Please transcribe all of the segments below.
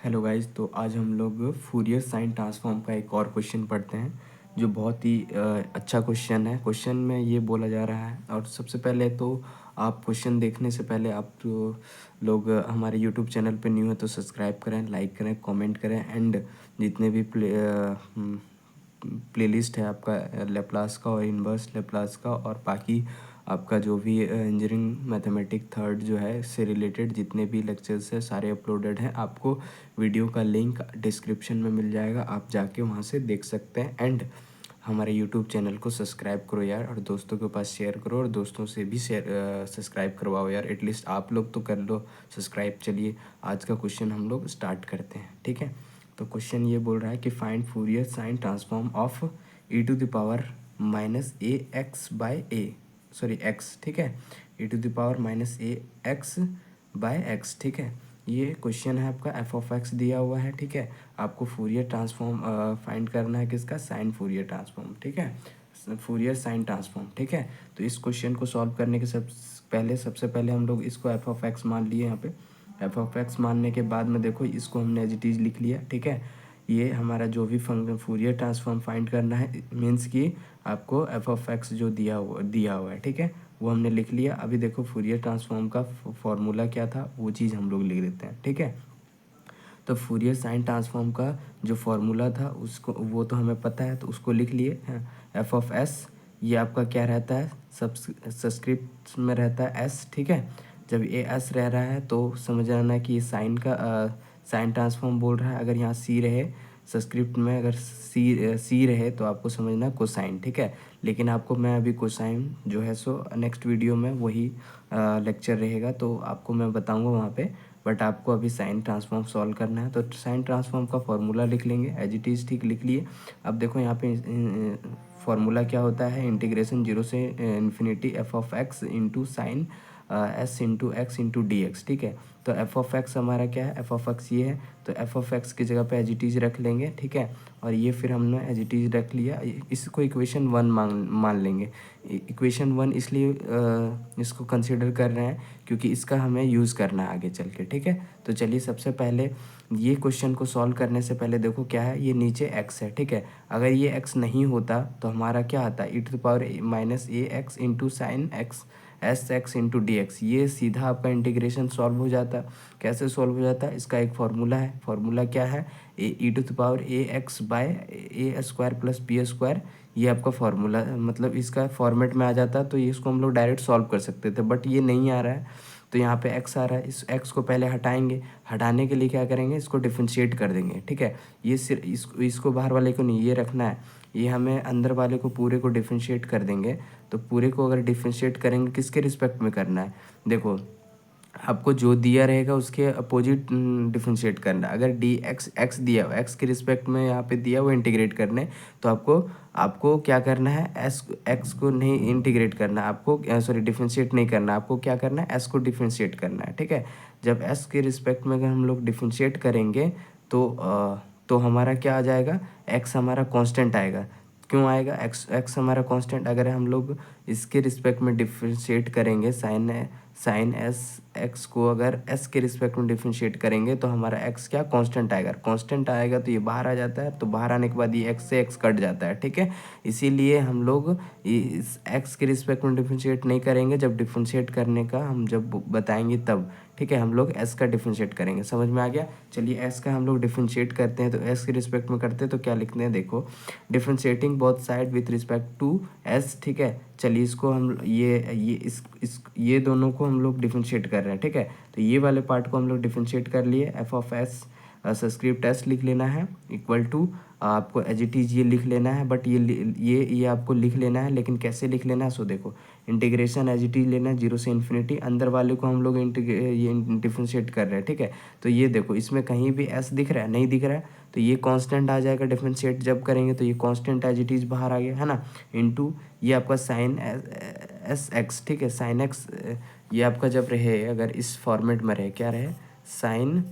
Hello guys, तो आज हम लोग फूरियर साइन ट्रांसफॉर्म का एक और क्वेश्चन पढ़ते हैं जो बहुत ही अच्छा क्वेश्चन है। क्वेश्चन में ये बोला जा रहा है, और सबसे पहले तो आप क्वेश्चन देखने से पहले आप तो लोग हमारे यूट्यूब चैनल पे न्यू है तो सब्सक्राइब करें, लाइक करें, कमेंट करें। एंड जितने भी प्लेलिस्ट है आपका लेप्लास का और इन्वर्स लेप्लास का और बाकी आपका जो भी इंजीनियरिंग मैथमेटिक थर्ड जो है इससे रिलेटेड जितने भी लेक्चर्स है सारे अपलोडेड हैं। आपको वीडियो का लिंक डिस्क्रिप्शन में मिल जाएगा, आप जाके वहाँ से देख सकते हैं। एंड हमारे यूट्यूब चैनल को सब्सक्राइब करो यार, और दोस्तों के पास शेयर करो, और दोस्तों से भी शेयर सब्सक्राइब करवाओ यार, एटलीस्ट आप लोग तो कर लो सब्सक्राइब। चलिए आज का क्वेश्चन हम लोग स्टार्ट करते हैं, ठीक है। तो क्वेश्चन ये बोल रहा है कि find Fourier sine transform of e to the power minus a x by a, sorry x, ठीक है, e to the power minus a x by x, ठीक है। ये क्वेश्चन है आपका एफ ऑफ एक्स दिया हुआ है, ठीक है। आपको फूरियर ट्रांसफॉर्म फाइंड करना है, किसका, साइन फूरियर ट्रांसफॉर्म, ठीक है, फूरियर साइन ट्रांसफॉर्म, ठीक है। तो इस क्वेश्चन को सॉल्व करने के सबसे पहले हम लोग इसको एफ ऑफ एक्स मान लिए यहाँ पे। एफ ऑफ एक्स मानने के बाद में देखो इसको हमने एज इट इज लिख लिया, ठीक है। ये हमारा जो भी फंक्शन फूरियर ट्रांसफॉर्म फाइंड करना है मीन्स कि आपको एफ ऑफ एक्स जो दिया हुआ है, ठीक है, वो हमने लिख लिया। अभी देखो फूरियर ट्रांसफॉर्म का फॉर्मूला क्या था वो चीज़ हम लोग लिख देते हैं, ठीक है। तो फूरियर साइन ट्रांसफॉर्म का जो फॉर्मूला था उसको वो तो हमें पता है, तो उसको लिख लिए। एफ ऑफ एस ये आपका क्या रहता है, सब्सक्रिप्ट में रहता है एस, ठीक है। जब ये एस रह रहा है तो समझ आना है कि ये साइन का साइन ट्रांसफॉर्म बोल रहा है। अगर यहाँ सी रहे सब्सक्रिप्ट में, अगर सी रहे तो आपको समझना कोसाइन, ठीक है। लेकिन आपको मैं अभी कोसाइन जो है सो नेक्स्ट वीडियो में वही लेक्चर रहेगा तो आपको मैं बताऊंगा वहाँ पे, बट आपको अभी साइन ट्रांसफॉर्म सॉल्व करना है। तो साइन ट्रांसफॉर्म का फॉर्मूला लिख लेंगे एज इट इज़, ठीक, लिख लिए। अब देखो यहाँ पे फॉर्मूला क्या होता है, इंटीग्रेशन जीरो से infinity F of x into sign S into x into d x, ठीक है। तो एफ ऑफ एक्स हमारा क्या है, एफ ऑफ एक्स ये है, तो एफ ऑफ एक्स की जगह पे एज इट इज़ रख लेंगे, ठीक है। और ये फिर हमने एज इट इज़ रख लिया, इसको इक्वेशन वन मान लेंगे। इक्वेशन वन इसलिए इसको कंसिडर कर रहे हैं क्योंकि इसका हमें यूज़ करना है आगे चल के, ठीक है। तो चलिए सबसे पहले ये क्वेश्चन को सॉल्व करने से पहले देखो क्या है, ये नीचे x है, ठीक है। अगर ये x नहीं होता तो हमारा क्या आता है, e to the power minus a x into sine x s x into d x. ये सीधा आपका इंटीग्रेशन सॉल्व हो जाता। कैसे सॉल्व हो जाता है, इसका एक फार्मूला है। फार्मूला क्या है, e to the power a x by a square plus b square. ये आपका फार्मूला मतलब इसका फॉर्मेट में आ जाता तो ये इसको हम लोग डायरेक्ट सॉल्व कर सकते थे, बट ये नहीं आ रहा है। तो यहाँ पे x आ रहा है, इस x को पहले हटाएंगे। हटाने के लिए क्या करेंगे, इसको डिफरेंशिएट कर देंगे, ठीक है। ये सिर्फ इसको बाहर वाले को नहीं, ये रखना है। ये हमें अंदर वाले को पूरे को डिफरेंशिएट कर देंगे। तो पूरे को अगर डिफरेंशिएट करेंगे किसके रिस्पेक्ट में करना है, देखो आपको जो दिया रहेगा उसके अपोजिट डिफरेंशिएट करना। अगर डी एक्स एक्स दिया हुआ एक्स के रिस्पेक्ट में यहाँ पे दिया हुआ इंटीग्रेट करने, तो आपको आपको क्या करना है, एस एक्स को नहीं इंटीग्रेट करना, आपको सॉरी डिफरेंशिएट नहीं करना, आपको क्या करना है, एस को डिफरेंशिएट करना है, ठीक है। जब एस के रिस्पेक्ट में अगर हम लोग डिफरेंशिएट करेंगे तो हमारा क्या आ जाएगा, एक्स हमारा कांस्टेंट आएगा। क्यों आएगा, एक्स हमारा कांस्टेंट, अगर हम लोग इसके रिस्पेक्ट में डिफरेंशिएट करेंगे साइन एस एक्स को अगर एस के रिस्पेक्ट में डिफरेंशिएट करेंगे तो हमारा एक्स क्या कांस्टेंट आएगा। कांस्टेंट आएगा तो ये बाहर आ जाता है, तो बाहर आने के बाद ये एक्स से एक्स कट जाता है, ठीक है। इसीलिए हम लोग इस एक्स के रिस्पेक्ट में डिफरेंशिएट नहीं करेंगे, जब डिफरेंशिएट करने का हम जब बताएंगे तब, ठीक है। हम लोग एस का डिफरेंशिएट करेंगे, समझ में आ गया। चलिए एस का हम लोग डिफरेंशिएट करते हैं, तो एस के रिस्पेक्ट में करते हैं तो क्या लिखते हैं, देखो differentiating both side with respect to s, ठीक है। चलिए इसको हम ये दोनों को हम लोग डिफरेंशिएट कर रहे हैं, ठीक है। तो ये वाले पार्ट को हम लोग डिफरेंशिएट कर लिए, F of S subscript S लिख लेना है इक्वल टू आपको एज इट इज ये लिख लेना है, बट ये आपको लिख लेना है, लेकिन कैसे लिख लेना है, सो देखो इंटीग्रेशन एज इट इज लेना है जीरो से इन्फिनिटी, अंदर वाले को हम लोग ये डिफरेंशिएट कर रहे हैं, ठीक है। तो ये देखो इसमें कहीं भी एस दिख रहा है, नहीं दिख रहा है, तो ये कांस्टेंट आ जाएगा। डिफरेंशिएट जब करेंगे तो ये कांस्टेंट एज इट इज बाहर आ गया है ना, इनटू ये आपका साइन एस एक्स, ठीक है। साइन एक्स ये आपका जब रहे, अगर इस फॉर्मेट में रहे, क्या रहे, साइन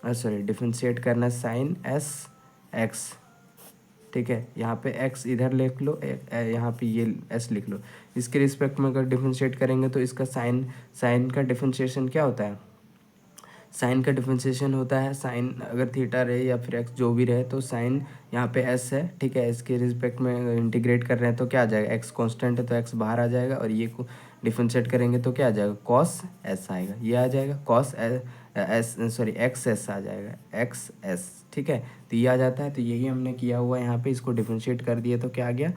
सॉरी डिफरेंशिएट करना साइन एस एक्स, ठीक है। यहाँ पे x इधर लिख लो, यहाँ पे ये s लिख लो। इसके रिस्पेक्ट में अगर डिफरेंशिएट करेंगे तो इसका साइन का डिफरेंशिएशन क्या होता है, साइन का डिफरेंशिएशन होता है, साइन अगर थीटा रहे या फिर एक्स जो भी रहे तो साइन यहाँ पे एस है, ठीक है, इसके रिस्पेक्ट में इंटीग्रेट कर रहे हैं तो क्या आ जाएगा, एक्स कांस्टेंट है तो एक्स बाहर आ जाएगा, और ये को डिफरेंशिएट करेंगे तो क्या आ जाएगा, कॉस एस आएगा, ये आ जाएगा cos s, sorry x s आ जाएगा, एक्स एस, ठीक है। तो ये आ जाता है, तो यही हमने किया हुआ है यहाँ पे, इसको डिफरेंशिएट कर दिया तो क्या आ गया,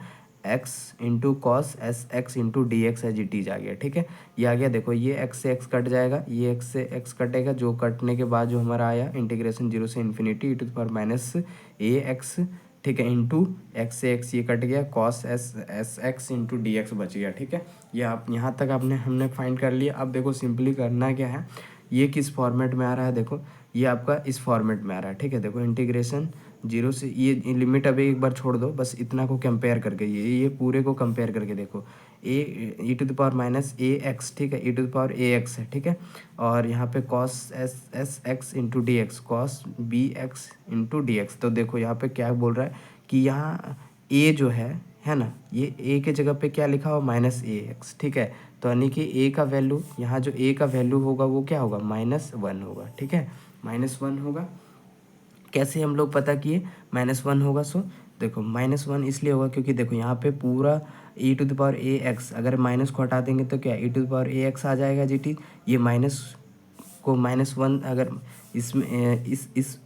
x into cos s x into d x as it is आ गया, ठीक है। ये आ गया, देखो ये एक्स से एक्स कट जाएगा, ये एक्स से एक्स कटेगा, जो कटने के बाद जो हमारा आया इंटीग्रेशन जीरो से इन्फिनिटी e⁻ ए एक्स, ठीक है, इंटू एक्स से एक्स ये कट गया, cos S S x into d x बच गया, ठीक है। ये आप यहाँ तक आपने हमने फाइंड कर लिया। अब देखो सिंपली करना क्या है, ये किस फॉर्मेट में आ रहा है, देखो ये आपका इस फॉर्मेट में आ रहा है, ठीक है। देखो इंटीग्रेशन जीरो से ये लिमिट अभी एक बार छोड़ दो, बस इतना को कंपेयर करके, ये पूरे को कंपेयर करके देखो, e⁻ ax, ठीक है, e⁻ax है, ठीक है, और यहाँ पे cos s x into d x, cos b x into d x. तो देखो यहाँ पे क्या बोल रहा है कि यहाँ a जो है ना, ये a के जगह पे क्या लिखा हुआ, -ax, ठीक है। तो यानी कि a का वैल्यू, यहाँ जो a का वैल्यू होगा वो क्या होगा, -1 होगा, ठीक है, -1 होगा। कैसे हम लोग पता किए -1 होगा, सो देखो -1 इसलिए होगा क्योंकि देखो यहाँ पे पूरा e⁻ax, अगर माइनस को हटा देंगे तो क्या e⁻ax आ जाएगा जीटी, ये माइनस को -1 अगर इसमें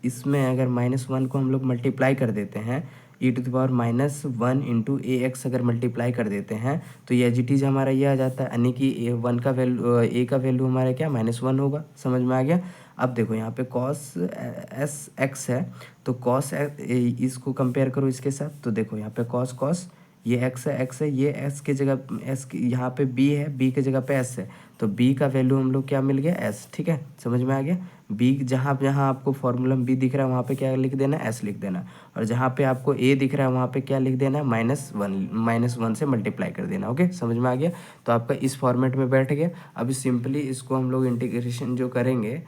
इसमें अगर -1 को हम लोग मल्टीप्लाई कर देते हैं, e⁻−1 इंटू ए एक्स अगर मल्टीप्लाई कर देते हैं तो ये एजिटीज हमारा ये आ जाता है, यानी कि वन का वैल्यू, ए का वैल्यू हमारा क्या -1 होगा, समझ में आ गया। अब देखो यहाँ पे कॉस एस एक्स है, तो कॉस इसको कंपेयर करो इसके साथ, तो देखो यहाँ पे कॉस कॉस ये एक्स है, ये एस के जगह एस यहाँ पे बी है, बी के जगह पे एस है, तो बी का वैल्यू हम लोग क्या मिल गया, एस, ठीक है, समझ में आ गया। बी जहाँ जहाँ आपको फॉर्मूला में बी दिख रहा है वहाँ पे क्या लिख देना, एस लिख देना, और जहाँ पे आपको ए दिख रहा है वहाँ पे क्या लिख देना, -1 से मल्टीप्लाई कर देना, ओके, समझ में आ गया। तो आपका इस फॉर्मेट में बैठ गया। अभी सिंपली इसको हम लोग इंटीग्रेशन जो करेंगे,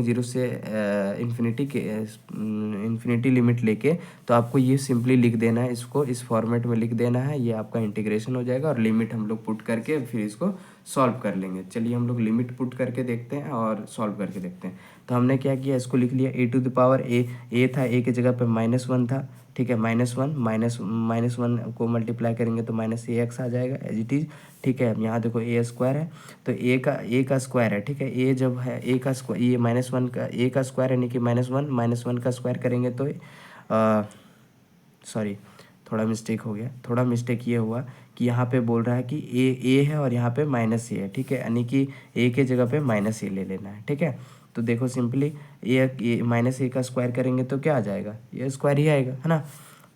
जीरो से इन्फिनिटी लिमिट लेके, तो आपको ये सिंपली लिख देना है, इसको इस फॉर्मेट में लिख देना है, ये आपका इंटीग्रेशन हो जाएगा, और लिमिट हम लोग पुट करके फिर इसको सॉल्व कर लेंगे। चलिए हम लोग लिमिट पुट करके देखते हैं और सॉल्व करके देखते हैं। तो हमने क्या किया, इसको लिख लिया ए था, ए की जगह पे -1 था, ठीक है, -1 को मल्टीप्लाई करेंगे तो -ax आ जाएगा एज इट इज़, ठीक है। अब यहाँ देखो ए स्क्वायर है, तो ए का स्क्वायर है, ठीक है, ए जब है ए का स्क्वायर, ये -1 का ए का स्क्वायर यानी कि -1 का स्क्वायर करेंगे तो सॉरी थोड़ा मिस्टेक हो गया, थोड़ा मिस्टेक ये हुआ कि यहाँ पे बोल रहा है कि ए है और यहाँ पे -a है, ठीक है, यानी कि ए के जगह पे -a ले लेना है, ठीक है। तो देखो सिंपली -a का स्क्वायर करेंगे तो क्या आ जाएगा, ये स्क्वायर ही आएगा, है ना,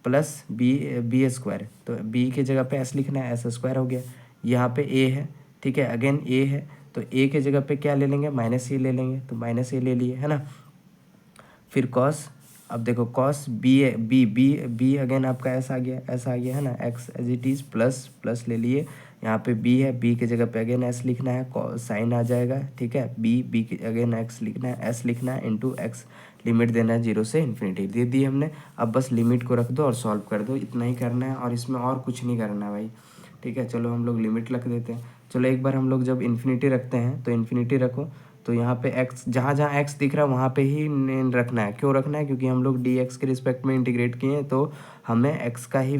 प्लस बी स्क्वायर, तो बी के जगह पे एस लिखना है, एस स्क्वायर हो गया, यहाँ पे ए है, ठीक है, अगेन ए है, तो ए के जगह पे क्या ले लेंगे, -a ले लेंगे, तो -a ले लिए, है ना। फिर कॉस, अब देखो कॉस बी अगेन आपका ऐसा आ गया है ना, x as it is, plus ले लिए, यहाँ पे बी है, बी की जगह पे अगेन एस लिखना है, साइन आ जाएगा, ठीक है, बी की अगेन एक्स लिखना है, एस लिखना है, इंटू एक्स, लिमिट देना है जीरो से इन्फिनिटी, दे दी हमने। अब बस लिमिट को रख दो और सॉल्व कर दो, इतना ही करना है, और इसमें और कुछ नहीं करना है भाई, ठीक है। चलो हम लोग लिमिट रख देते हैं। चलो एक बार हम लोग जब इन्फिनिटी रखते हैं तो इन्फिनिटी रखो, तो यहाँ पे x जहाँ जहाँ x दिख रहा है वहाँ पे ही रखना है। क्यों रखना है, क्योंकि हम लोग dx के रिस्पेक्ट में इंटीग्रेट किए हैं, तो हमें x का ही,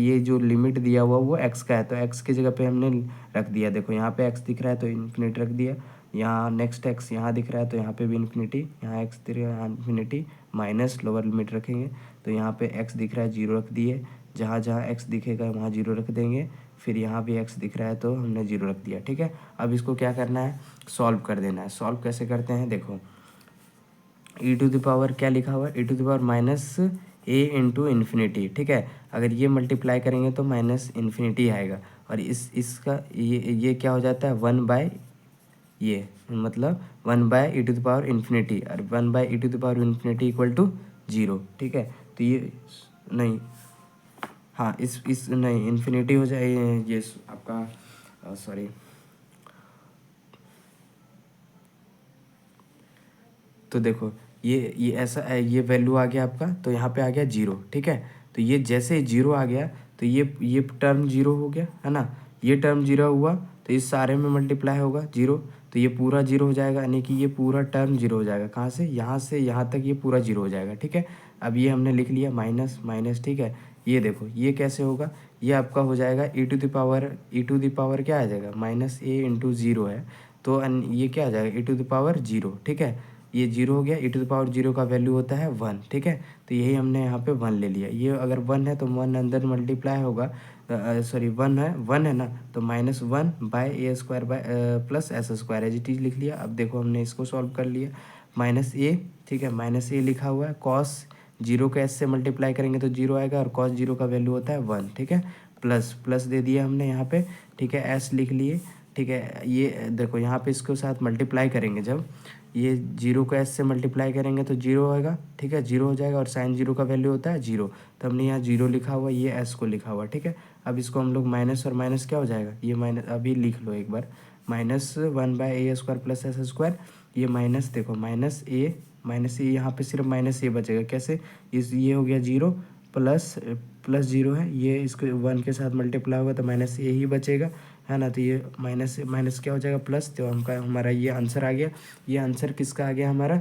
ये जो लिमिट दिया हुआ वो x का है, तो x की जगह पे हमने रख दिया। देखो यहाँ पे x दिख रहा है तो इन्फिनिटी रख दिया, यहाँ नेक्स्ट x यहाँ दिख रहा है तो यहाँ पे भी इन्फिनिटी, यहाँ x दिख रहा है यहाँ इन्फिनिटी, माइनस लोअर लिमिट रखेंगे, तो यहाँ पे x दिख रहा है 0 रख दिए, जहाँ जहाँ x दिखेगा वहाँ 0 रख देंगे, फिर यहाँ भी x दिख रहा है तो हमने 0 रख दिया, ठीक है। अब इसको क्या करना है, सॉल्व कर देना है। सॉल्व कैसे करते हैं, देखो e⁻ क्या लिखा हुआ है, e⁻−a इंटू इन्फिनिटी, ठीक है। अगर ये मल्टीप्लाई करेंगे तो -इन्फिनिटी आएगा, और इसका ये क्या हो जाता है 1/, ये मतलब 1/e⁻∞, और 1/e⁻∞ इक्वल टू 0, ठीक है। तो ये नहीं, हाँ इस नहीं इन्फिनिटी हो जाए, ये आपका सॉरी, तो देखो ये ऐसा है, ये वैल्यू आ गया आपका, तो यहाँ पे आ गया 0, ठीक है। तो ये जैसे 0 आ गया तो ये टर्म 0 हो गया, है ना, ये टर्म 0 हुआ तो इस सारे में मल्टीप्लाई होगा 0, तो ये पूरा जीरो हो जाएगा, यानी कि ये पूरा टर्म जीरो हो जाएगा। कहाँ से यहाँ तक ये पूरा जीरो हो जाएगा, ठीक है। अब ये हमने लिख लिया माइनस माइनस, ठीक है। ये देखो ये कैसे होगा, ये आपका हो जाएगा ई टू द पावर क्या आ जाएगा, माइनस ए इंटू ज़ीरो है, तो ये क्या आ जाएगा, ई टू द पावर जीरो, ठीक है। ये जीरो हो गया, ई टू द पावर जीरो का वैल्यू होता है वन, ठीक है। तो यही हमने यहाँ पे वन ले लिया। ये अगर वन है तो वन अंदर मल्टीप्लाई होगा, सॉरी वन है ना, तो minus one by a square by plus s square as it is लिख लिया। अब देखो हमने इसको सॉल्व कर लिया, माइनस ए, ठीक है, माइनस ए लिखा हुआ है, कॉस जीरो का एस से मल्टीप्लाई करेंगे तो जीरो आएगा, और कॉस जीरो का वैल्यू होता है वन, ठीक है। प्लस प्लस दे दिया हमने यहाँ पे, ठीक है, एस लिख लिए, ठीक है। ये देखो यहाँ पे इसके साथ मल्टीप्लाई करेंगे, जब ये जीरो को एस से मल्टीप्लाई करेंगे तो जीरो आएगा, ठीक है, जीरो हो जाएगा, और साइन जीरो का वैल्यू होता है जीरो, तो हमने यहाँ जीरो लिखा हुआ, ये एस को लिखा हुआ, ठीक है। अब इसको हम लोग माइनस और माइनस क्या हो जाएगा, ये माइनस अभी लिख लो एक बार, minus one by a square plus s square, ये माइनस देखो माइनस ए यहाँ पे सिर्फ माइनस ए बचेगा, कैसे, इस ये हो गया जीरो, प्लस प्लस जीरो है, ये इसको वन के साथ मल्टीप्लाई होगा तो माइनस ए ही बचेगा, है ना। तो ये माइनस माइनस क्या हो जाएगा, प्लस, तो हमारा ये आंसर आ गया। ये आंसर किसका आ गया हमारा,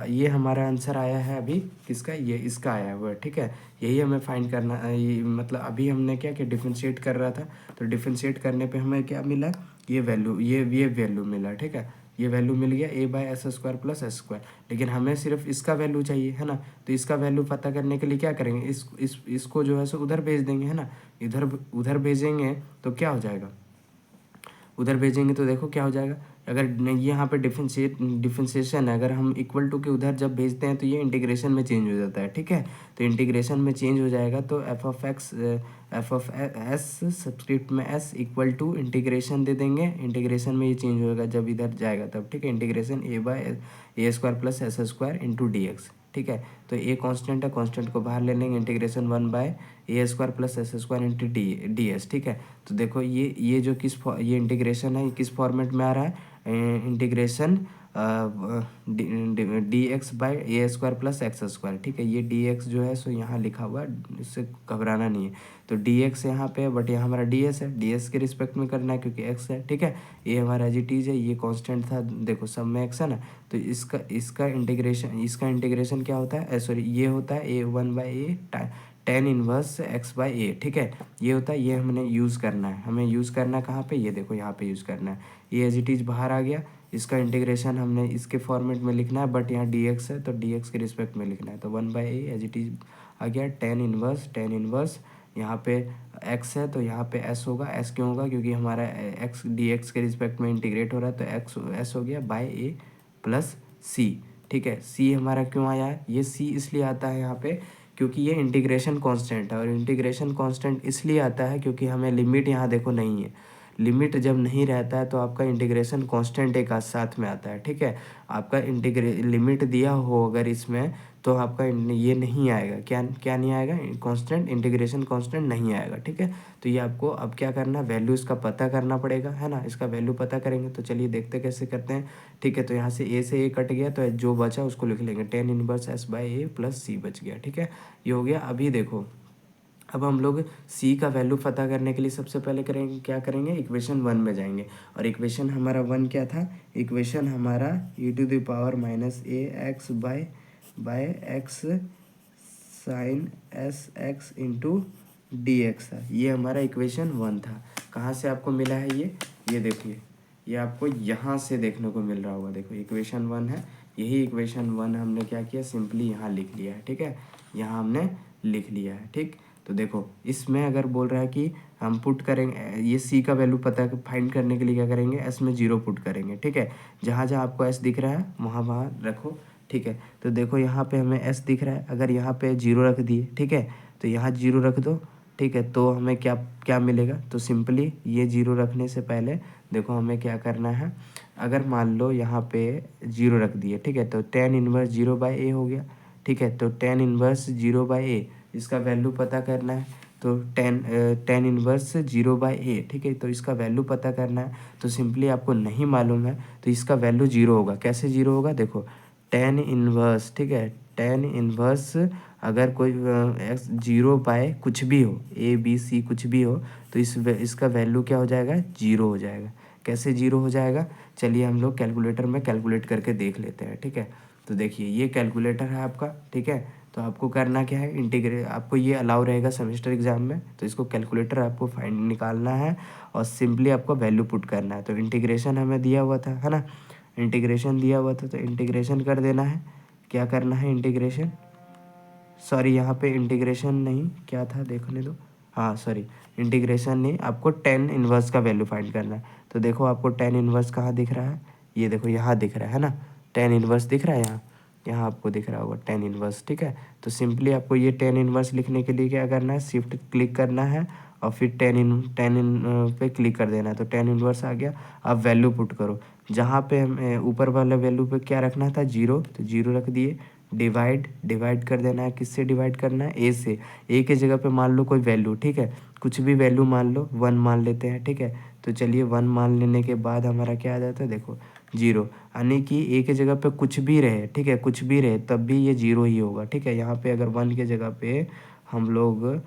ये हमारा आंसर आया है अभी किसका, ये इसका आया हुआ है, ठीक है। यही हमें फाइंड करना, ये मतलब अभी हमने क्या कि डिफरेंशिएट कर रहा था, तो डिफरेंशिएट करने पे हमें क्या मिला, ये वैल्यू, ये वैल्यू मिला, ठीक है। ये वैल्यू मिल गया a by s square plus s square, लेकिन हमें सिर्फ इसका वैल्यू चाहिए, है ना। तो इसका वैल्यू पता करने के लिए क्या करेंगे, इसको जो है सो उधर भेज देंगे, है ना। उधर भेजेंगे तो क्या हो जाएगा, उधर भेजेंगे तो देखो क्या हो जाएगा, अगर ये यहाँ पे डिफरेंशिएशन है, अगर हम इक्वल टू के उधर जब भेजते हैं तो ये इंटीग्रेशन में चेंज हो जाता है, ठीक है। तो इंटीग्रेशन में चेंज हो जाएगा तो एफ ऑफ एस सब्सक्रिप्ट में एस इक्वल टू इंटीग्रेशन दे देंगे, इंटीग्रेशन में ये चेंज होगा जब इधर जाएगा तब, ठीक है। Integration a by a square plus s square into d x, ठीक है। तो ए कांस्टेंट है, कांस्टेंट को बाहर ले लेंगे, integration one by a square plus s square into D S, ठीक है। तो देखो ये जो ये इंटीग्रेशन है, ये किस फॉर्मेट में आ रहा है, integration D x by A square plus x square, ठीक है। ये डी एक्स जो है सो यहाँ लिखा हुआ है, इससे घबराना नहीं है। तो डी एक्स यहाँ पे है, बट यहाँ हमारा डी एस है, डी एस के रिस्पेक्ट में करना है क्योंकि एक्स है, ठीक है। ये हमारा एज इट इज है, ये कांस्टेंट था, देखो सब में एक्स है ना, तो इसका इंटीग्रेशन क्या होता है, सॉरी ये होता है a one by a tan inverse x by a, ठीक है। ये होता है, ये हमने यूज़ करना है, हमें यूज़ करना है कहाँ पे, ये देखो यहाँ पे यूज़ करना है। ये एज इट इज़ बाहर आ गया, इसका इंटीग्रेशन हमने इसके फॉर्मेट में लिखना है, बट यहाँ डी एक्स है तो डी एक्स के रिस्पेक्ट में लिखना है, तो one by a as it is आ गया टेन इनवर्स यहाँ पे एक्स है तो यहाँ पे एस होगा। एस क्यों होगा, क्योंकि हमारा एक्स डी एक्स के रिस्पेक्ट में इंटीग्रेट हो रहा है, तो एक्स एस हो गया बाय ए प्लस सी, ठीक है। सी हमारा क्यों आया है, ये सी इसलिए आता है यहाँ पे क्योंकि ये इंटीग्रेशन कांस्टेंट है, और इंटीग्रेशन कांस्टेंट इसलिए आता है क्योंकि हमें लिमिट यहाँ देखो नहीं है। लिमिट जब नहीं रहता है तो आपका इंटीग्रेशन कांस्टेंट एक साथ में आता है, ठीक है। आपका लिमिट दिया हो अगर इसमें तो आपका ये नहीं आएगा, क्या क्या नहीं आएगा, कांस्टेंट इंटीग्रेशन कांस्टेंट नहीं आएगा, ठीक है। तो ये आपको अब क्या करना है, वैल्यू इसका पता करना पड़ेगा, है ना। इसका वैल्यू पता करेंगे तो चलिए देखते कैसे करते हैं, ठीक है। तो यहाँ से ए कट गया तो जो बचा उसको लिख लेंगे, tan inverse s by a plus c बच गया, ठीक है। ये हो गया। अभी देखो अब हम लोग c का वैल्यू पता करने के लिए सबसे पहले करेंगे क्या करेंगे, इक्वेशन वन में जाएंगे, और इक्वेशन हमारा वन क्या था, इक्वेशन हमारा e to the power minus a x by x sine s x into d x था। ये हमारा इक्वेशन वन था। कहाँ से आपको मिला है ये देखिए, ये आपको यहाँ से देखने को मिल रहा होगा, देखो इक्वेशन वन है, यही इक्वेशन वन हमने क्या किया, सिंपली यहाँ लिख लिया है, ठीक है। यहाँ हमने लिख लिया है, ठीक। तो देखो इसमें अगर बोल रहा है कि हम पुट करेंगे, ये सी का वैल्यू पता फाइंड करने के लिए क्या करेंगे, एस में जीरो पुट करेंगे, ठीक है। जहाँ जहाँ आपको एस दिख रहा है वहाँ रखो, ठीक है। तो देखो यहाँ पे हमें एस दिख रहा है, अगर यहाँ पे जीरो रख दिए, ठीक है, तो यहाँ जीरो रख दो, ठीक है। तो हमें क्या क्या मिलेगा, तो सिंपली ये जीरो रखने से पहले देखो हमें क्या करना है, अगर मान लो यहाँ पे जीरो रख दिए, ठीक है, तो टेन इनवर्स जीरो बाई ए हो गया, ठीक है। तो टेन इनवर्स जीरो बाई ए इसका वैल्यू पता करना है, तो tan inverse zero by a, ठीक है। तो इसका वैल्यू पता करना है, तो सिंपली आपको नहीं मालूम है तो इसका वैल्यू जीरो होगा। कैसे जीरो होगा, देखो टेन इनवर्स, ठीक है, टेन इनवर्स अगर कोई एक्स जीरो बाय कुछ भी हो, ए बी सी कुछ भी हो, तो इसका वैल्यू क्या हो जाएगा, जीरो हो जाएगा। कैसे जीरो हो जाएगा, चलिए हम लोग कैलकुलेटर में कैलकुलेट करके देख लेते हैं, ठीक है। तो देखिए ये कैलकुलेटर है आपका, ठीक है। तो आपको करना क्या है, आपको ये अलाउ रहेगा सेमेस्टर एग्जाम में, तो इसको कैलकुलेटर आपको फाइंड निकालना है और सिंपली आपको वैल्यू पुट करना है। तो इंटीग्रेशन हमें दिया हुआ था, है ना, इंटीग्रेशन दिया हुआ था, तो इंटीग्रेशन कर देना है। क्या करना है, इंटीग्रेशन, सॉरी यहाँ पे इंटीग्रेशन नहीं, क्या था देखने दो, हाँ सॉरी, इंटीग्रेशन नहीं, आपको टेन इन्वर्स का वैल्यू फाइंड करना है। तो देखो आपको टेन इन्वर्स कहाँ दिख रहा है, ये देखो यहाँ दिख रहा है ना, टेन इन्वर्स दिख रहा है यहाँ, यहाँ आपको दिख रहा होगा टेन इन्वर्स, ठीक है। तो सिंपली आपको ये टेन इन्वर्स लिखने के लिए क्या करना है, शिफ्ट क्लिक करना है और फिर टेन इन पे क्लिक कर देना है। तो टेन इन्वर्स आ गया। अब वैल्यू पुट करो, जहाँ पे हमें ऊपर वाला वैल्यू पे क्या रखना था, जीरो, तो जीरो रख दिए। डिवाइड कर देना है, किससे डिवाइड करना है, ए से। ए के जगह पे मान लो कोई वैल्यू, ठीक है, कुछ भी वैल्यू मान लो, वन मान लेते हैं, ठीक है। तो चलिए वन मान लेने के बाद हमारा क्या आ जाता है, देखो जीरो, यानी कि ए के जगह पे कुछ भी रहे, ठीक है, कुछ भी रहे तब भी ये जीरो ही होगा, ठीक है। यहाँ पे अगर वन के जगह पे हम लोग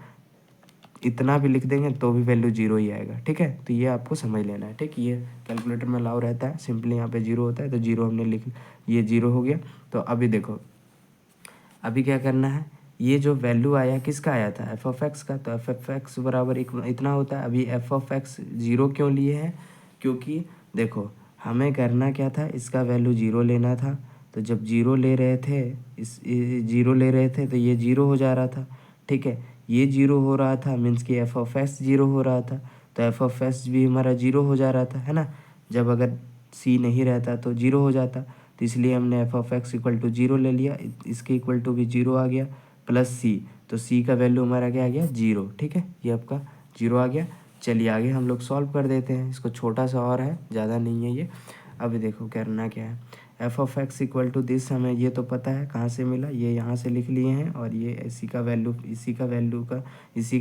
इतना भी लिख देंगे तो भी वैल्यू जीरो ही आएगा, ठीक है। तो ये आपको समझ लेना है, ठीक। ये कैलकुलेटर में अलाउ रहता है, सिंपली यहाँ पे जीरो होता है, तो जीरो हमने लिख, ये जीरो हो गया। तो अभी देखो, अभी क्या करना है, ये जो वैल्यू आया किसका आया था, एफ ऑफ एक्स का, तो एफ ऑफ एक्स बराबर इतना होता है। अभी एफ ऑफ एक्स जीरो क्यों लिए हैं, क्योंकि देखो हमें करना क्या था, इसका वैल्यू जीरो लेना था। तो जब जीरो ले रहे थे, जीरो ले रहे थे तो ये जीरो हो जा रहा था, ठीक है। ये जीरो हो रहा था मीन्स कि एफ ऑफ एक्स जीरो हो रहा था, तो एफ ऑफ एक्स भी हमारा जीरो हो जा रहा था, है ना। जब अगर सी नहीं रहता तो जीरो हो जाता, तो इसलिए हमने f of x equal to zero ले लिया, इसके इक्वल टू भी जीरो आ गया, प्लस सी, तो सी का वैल्यू हमारा क्या आ गया, जीरो, ठीक है, ये आपका जीरो आ गया। चलिए आगे हम लोग सॉल्व कर देते हैं इसको, छोटा सा और है, ज़्यादा नहीं है ये। अभी देखो करना क्या है, f of x equal to this, हमें ये तो पता है कहाँ से मिला, ये यहाँ से लिख लिए हैं, और ये इसी का वैल्यू इसी का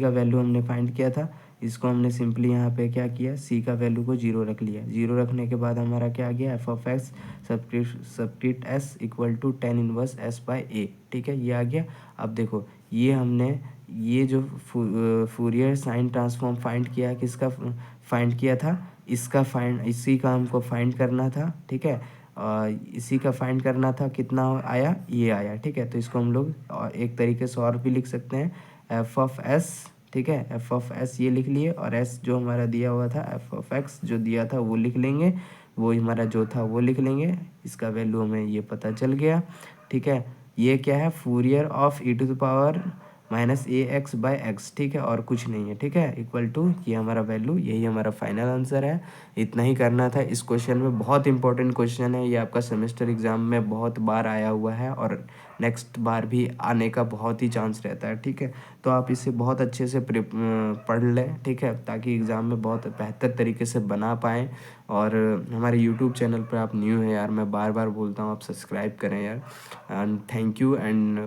वैल्यू हमने फाइंड किया था। इसको हमने सिंपली यहाँ पे क्या किया, सी का वैल्यू को जीरो रख लिया। जीरो रखने के बाद हमारा क्या आ गया, f of x subscript s equal to tan inverse s by a, ठीक है, ये आ गया। अब देखो ये हमने ये जो फूरियर साइन ट्रांसफॉर्म फाइंड किया, किसका फाइंड किया था, इसी का हमको फाइंड करना था, ठीक है। इसी का फाइंड करना था, कितना आया, ये आया, ठीक है। तो इसको हम लोग एक तरीके से और भी लिख सकते हैं, एफ ऑफ एस, ठीक है, एफ ऑफ एस ये लिख लिए, और एस जो हमारा दिया हुआ था, एफ ऑफ एक्स जो दिया था वो लिख लेंगे, वो हमारा जो था वो लिख लेंगे। इसका वैल्यू हमें ये पता चल गया, ठीक है। ये क्या है, Fourier of e to the power minus a x by x, ठीक है, और कुछ नहीं है, ठीक है, इक्वल टू ये हमारा वैल्यू, यही हमारा फाइनल आंसर है। इतना ही करना था। इस क्वेश्चन में बहुत इंपॉर्टेंट क्वेश्चन है, ये आपका सेमेस्टर एग्ज़ाम में बहुत बार आया हुआ है और नेक्स्ट बार भी आने का बहुत ही चांस रहता है, ठीक है। तो आप इसे बहुत अच्छे से पढ़ लें, ठीक है, ताकि एग्ज़ाम में बहुत बेहतर तरीके से बना पाएँ। और हमारे यूट्यूब चैनल पर आप न्यू हैं यार, मैं बार बार बोलता हूँ, आप सब्सक्राइब करें यार, एंड थैंक यू। एंड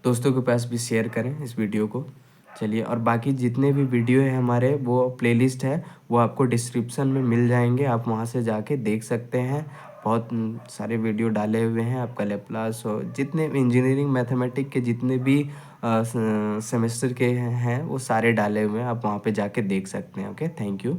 दोस्तों के पास भी शेयर करें इस वीडियो को। चलिए, और बाकी जितने भी वीडियो हैं हमारे, वो प्लेलिस्ट है, वो आपको डिस्क्रिप्शन में मिल जाएंगे, आप वहाँ से जाके देख सकते हैं। बहुत सारे वीडियो डाले हुए हैं, आपका लैप्लास और जितने इंजीनियरिंग मैथमेटिक्स के जितने भी सेमेस्टर के हैं वो सारे डाले हुए हैं, आप वहाँ पे जाके देख सकते हैं। Okay, thank you.